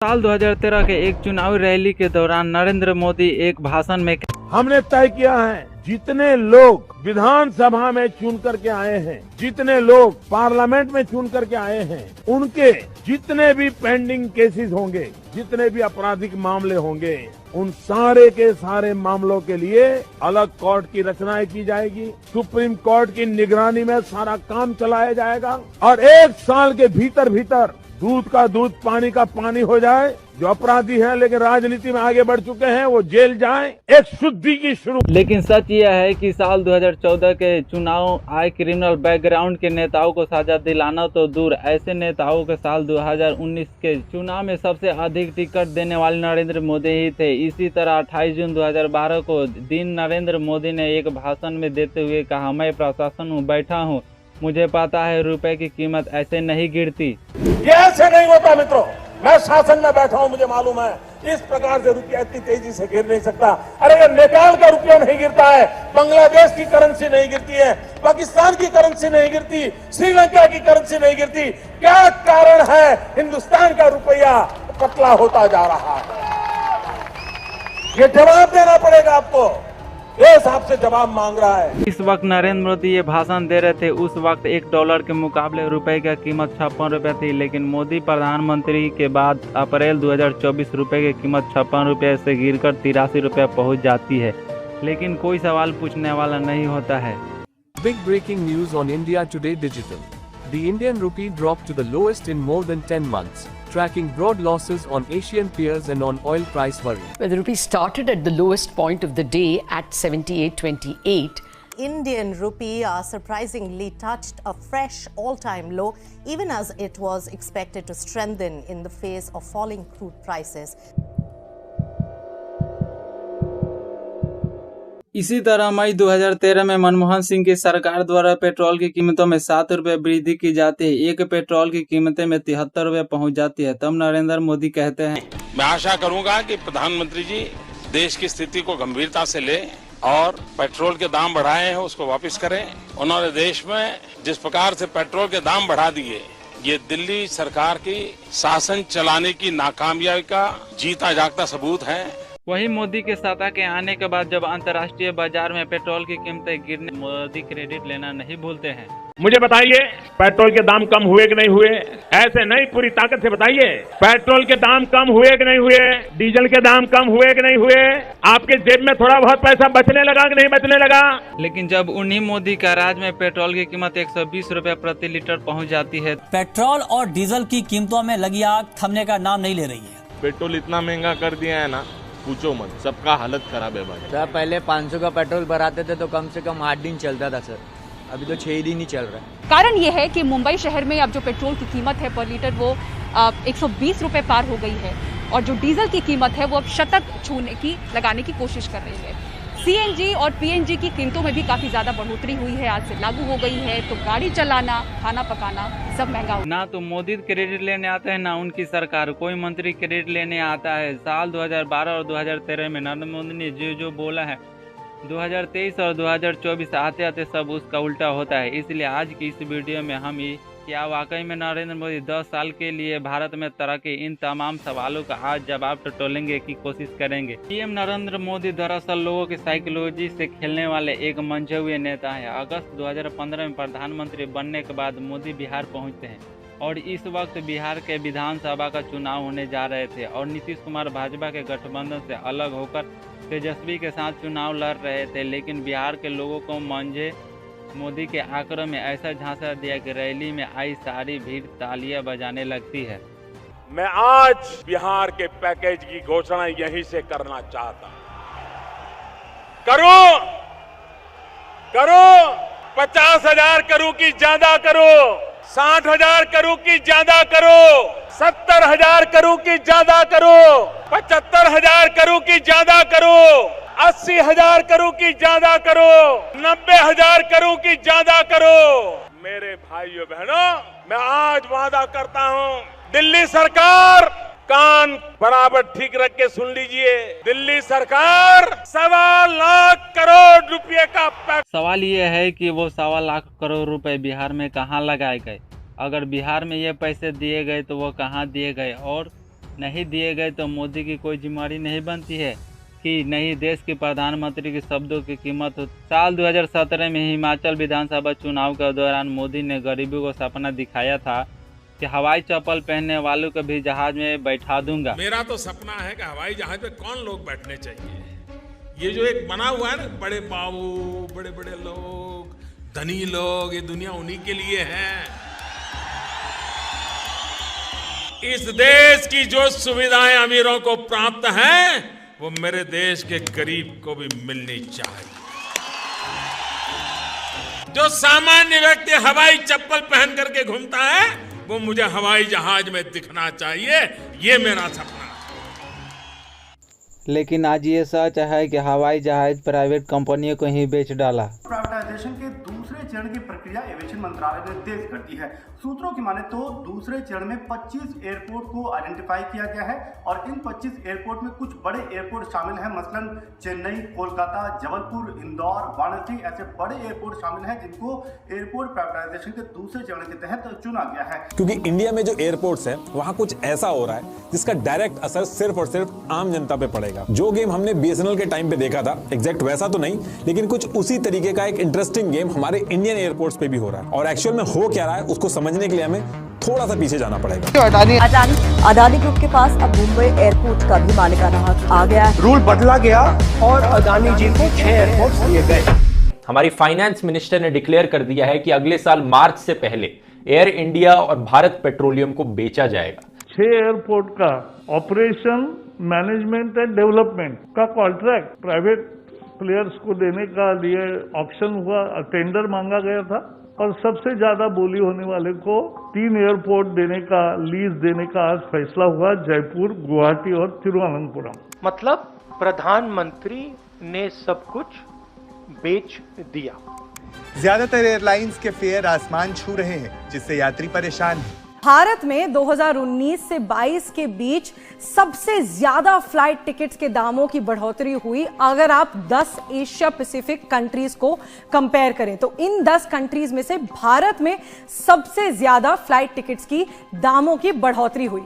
साल 2013 के एक चुनावी रैली के दौरान नरेंद्र मोदी एक भाषण में हमने तय किया है जितने लोग विधानसभा में चुन करके आए हैं, जितने लोग पार्लियामेंट में चुन करके आए हैं, उनके जितने भी पेंडिंग केसेस होंगे, जितने भी आपराधिक मामले होंगे, उन सारे के सारे मामलों के लिए अलग कोर्ट की रचना की जाएगी। सुप्रीम कोर्ट की निगरानी में सारा काम चलाया जाएगा और 1 साल के भीतर भीतर दूध का दूध पानी का पानी हो जाए। जो अपराधी हैं लेकिन राजनीति में आगे बढ़ चुके हैं वो जेल जाएं। एक शुद्धि की शुरू। लेकिन सच यह है कि साल 2014 के चुनाव आए क्रिमिनल बैकग्राउंड के नेताओं को सजा दिलाना तो दूर, ऐसे नेताओं के साल 2019 के चुनाव में सबसे अधिक टिकट देने वाले नरेंद्र मोदी ही थे। इसी तरह 28 जून 2012 को दिन नरेंद्र मोदी ने एक भाषण में देते हुए कहा, मैं प्रशासन में बैठा हूँ, मुझे पता है रुपए की कीमत ऐसे नहीं गिरती। ये ऐसे नहीं होता मित्रों, मैं शासन में बैठा हूं, मुझे मालूम है इस प्रकार से रुपया इतनी तेजी से गिर नहीं सकता। अरे नेपाल का रुपया नहीं गिरता है, बांग्लादेश की करेंसी नहीं गिरती है, पाकिस्तान की करेंसी नहीं गिरती, श्रीलंका की करेंसी नहीं गिरती। क्या कारण है हिंदुस्तान का रुपया पतला होता जा रहा है? ये जवाब देना पड़ेगा आपको, देश आपसे जवाब मांग रहा है। इस वक्त नरेंद्र मोदी ये भाषण दे रहे थे, उस वक्त $1 के मुकाबले रुपए की कीमत 56 रुपए थी, लेकिन मोदी प्रधानमंत्री के बाद अप्रैल 2024 रुपए की कीमत 56 रुपए से गिरकर 83 रुपए पहुंच जाती है। लेकिन कोई सवाल पूछने वाला नहीं होता है। Big breaking news on India Today Digital. The Indian rupee dropped to the lowest in more than 10 months, tracking broad losses on Asian peers and on oil price worry. Well, the rupee started at the lowest point of the day at 78.28. Indian rupee surprisingly touched a fresh all-time low, even as it was expected to strengthen in the face of falling crude prices. इसी तरह मई 2013 में मनमोहन सिंह की सरकार द्वारा petrol की कीमतों में 7 रुपए वृद्धि की जाती है। एक पेट्रोल की कीमतें में 73 रुपए पहुंच जाती है। तब नरेंद्र मोदी कहते हैं, मैं आशा करूंगा कि प्रधानमंत्री जी देश की स्थिति को गंभीरता से ले और पेट्रोल के दाम बढ़ाए हैं उसको वापस करें। उन्होंने देश में जिस प्रकार से पेट्रोल के दाम बढ़ा दिए, ये दिल्ली सरकार की शासन चलाने की नाकामयाबी का जीता जागता सबूत है। वहीं मोदी के सत्ता के आने के बाद जब अंतर्राष्ट्रीय बाजार में पेट्रोल की कीमतें गिरने, मोदी क्रेडिट लेना नहीं भूलते हैं। मुझे बताइए पेट्रोल के दाम कम हुए कि नहीं हुए? ऐसे नहीं, पूरी ताकत से बताइए पेट्रोल के दाम कम हुए कि नहीं हुए? डीजल के दाम कम हुए कि नहीं हुए? आपके जेब में थोड़ा बहुत पैसा बचने लगा कि नहीं बचने लगा? लेकिन जब उन्हीं मोदी का राज में पेट्रोल की कीमत 120 रुपए प्रति लीटर पहुंच जाती है। पेट्रोल और डीजल की कीमतों में लगी आग थमने का नाम नहीं ले रही है। पेट्रोल इतना महंगा कर दिया है ना, पूछो मत, सबका हालत खराब है भाई। सर पहले 500 का पेट्रोल भराते थे तो कम से कम 8 दिन चलता था सर, अभी तो 6 दिन ही चल रहा है। कारण ये है कि मुंबई शहर में अब जो पेट्रोल की कीमत है पर लीटर वो 120 रुपए पार हो गई है और जो डीजल की कीमत है वो अब शतक लगाने की कोशिश कर रही है। सीएनजी और पीएनजी की कीमतों में भी काफी ज्यादा बढ़ोतरी हुई है, आज से लागू हो गई है। तो गाड़ी चलाना, खाना पकाना सब महंगा हो। ना तो मोदी क्रेडिट लेने आते हैं, ना उनकी सरकार, कोई मंत्री क्रेडिट लेने आता है। साल 2012 और 2013 में नरेंद्र मोदी ने जो बोला है, 2023 और 2024 आते आते सब उसका उल्टा होता है। इसलिए आज की इस वीडियो में हम क्या वाकई में नरेंद्र मोदी 10 साल के लिए भारत में तरक्की, इन तमाम सवालों का आज जवाब टटोलेंगे की कोशिश करेंगे। पीएम नरेंद्र मोदी दरअसल लोगों की साइकोलॉजी से खेलने वाले एक मंझे हुए नेता है। अगस्त 2015 में प्रधानमंत्री बनने के बाद मोदी बिहार पहुंचते हैं और इस वक्त बिहार के विधानसभा का चुनाव होने जा रहे थे और नीतीश कुमार भाजपा के गठबंधन से अलग होकर तेजस्वी के साथ चुनाव लड़ रहे थे। लेकिन बिहार के लोगों को मंझे मोदी के आक्रमण में ऐसा झांसा दिया कि रैली में आई सारी भीड़ तालियां बजाने लगती है। मैं आज बिहार के पैकेज की घोषणा यहीं से करना चाहता हूं। करो 50,000 करूं कि ज्यादा करो, 60,000 करूं कि ज्यादा करो, 70,000 करूं कि ज्यादा करो, 75,000 करूं कि ज्यादा करो, 80,000 करूं कि ज्यादा करो, 90,000 करूं कि ज्यादा करो। मेरे भाइयों बहनों, मैं आज वादा करता हूं, दिल्ली सरकार कान बराबर ठीक रख के सुन लीजिए, दिल्ली सरकार 1.25 लाख करोड़ रुपए का सवाल ये है कि वो 1.25 लाख करोड़ रुपए बिहार में कहाँ लगाए गए? अगर बिहार में ये पैसे दिए गए तो वो कहाँ दिए गए और नहीं दिए गए तो मोदी की कोई जिम्मेदारी नहीं बनती है कि नहीं देश के प्रधानमंत्री के शब्दों की कीमत हो। साल 2017 में हिमाचल विधानसभा चुनाव के दौरान मोदी ने गरीबों को सपना दिखाया था कि हवाई चप्पल पहनने वालों को भी जहाज में बैठा दूंगा। मेरा तो सपना है कि हवाई जहाज पे कौन लोग बैठने चाहिए। ये जो एक बना हुआ है ना, बड़े बाबू, बड़े बड़े लोग, धनी लोग, ये दुनिया उन्हीं के लिए है। इस देश की जो सुविधाएं अमीरों को प्राप्त हैं, वो मेरे देश के गरीब को भी मिलनी चाहिए। जो सामान्य व्यक्ति हवाई चप्पल पहन करके घूमता है, वो मुझे हवाई जहाज में दिखना चाहिए। ये मेरा सपना है। लेकिन आज ये सच है कि हवाई जहाज प्राइवेट कंपनियों को ही बेच डाला। प्राइवेटाइजेशन के दूसरे चरण की प्रक्रिया एविएशन मंत्रालय ने तेज कर दी है। सूत्रों की माने तो दूसरे चरण में 25 एयरपोर्ट को आइडेंटिफाई किया गया है और इन 25 एयरपोर्ट में कुछ बड़े एयरपोर्ट शामिल हैं। मसलन चेन्नई, कोलकाता, जबलपुर, इंदौर, वाराणसी, ऐसे बड़े एयरपोर्ट शामिल हैं जिनको एयरपोर्ट प्राइवेटाइजेशन के दूसरे चरण के तहत चुना गया है। क्योंकि इंडिया में जो एयरपोर्ट्स हैं वहां कुछ ऐसा हो रहा है जिसका डायरेक्ट असर सिर्फ और सिर्फ आम जनता पे पड़ेगा। जो गेम हमने बीएसएनएल के टाइम पे देखा था, एग्जैक्ट वैसा तो नहीं, लेकिन कुछ उसी तरीके का एक इंटरेस्टिंग गेम हमारे इंडियन एयरपोर्ट्स पे भी हो रहा है। और एक्चुअल में हो क्या रहा है उसको समझने के लिए हमें थोड़ा सा पीछे जाना पड़ेगा। अडानी ग्रुप के पास अब मुंबई एयरपोर्ट का भी मालिकाना हक आ गया है। रूल बदला गया और अडानी जी को 6 एयरपोर्ट दिए गए। हमारी फाइनेंस मिनिस्टर ने डिक्लेयर कर दिया है कि अगले साल मार्च से पहले एयर इंडिया और भारत पेट्रोलियम को बेचा जाएगा। 6 एयरपोर्ट का ऑपरेशन, मैनेजमेंट एंड डेवलपमेंट का कॉन्ट्रैक्ट प्राइवेट प्लेयर्स को देने का लिए ऑक्शन हुआ, टेंडर मांगा गया था और सबसे ज्यादा बोली होने वाले को 3 एयरपोर्ट देने का, लीज देने का आज फैसला हुआ, जयपुर, गुवाहाटी और तिरुवनंतपुरम। मतलब प्रधानमंत्री ने सब कुछ बेच दिया। ज्यादातर एयरलाइंस के फेयर आसमान छू रहे हैं, जिससे यात्री परेशान हैं। भारत में 2019 से 22 के बीच सबसे ज्यादा फ्लाइट टिकट्स के दामों की बढ़ोतरी हुई। अगर आप 10 एशिया पैसिफिक कंट्रीज को कंपेयर करें तो इन 10 कंट्रीज में से भारत में सबसे ज्यादा फ्लाइट टिकट्स की दामों की बढ़ोतरी हुई।